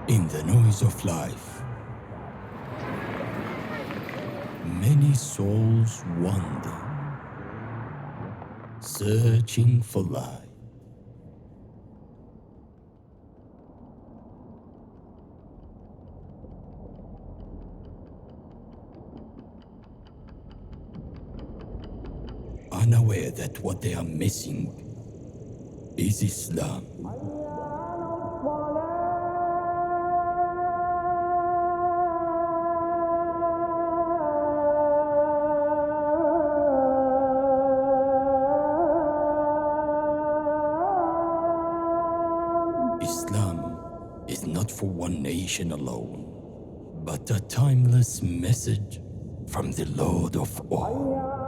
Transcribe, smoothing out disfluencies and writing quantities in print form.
In the noise of life, many souls wander, searching for light. Unaware that what they are missing is Islam. Islam is not for one nation alone, but a timeless message from the Lord of all.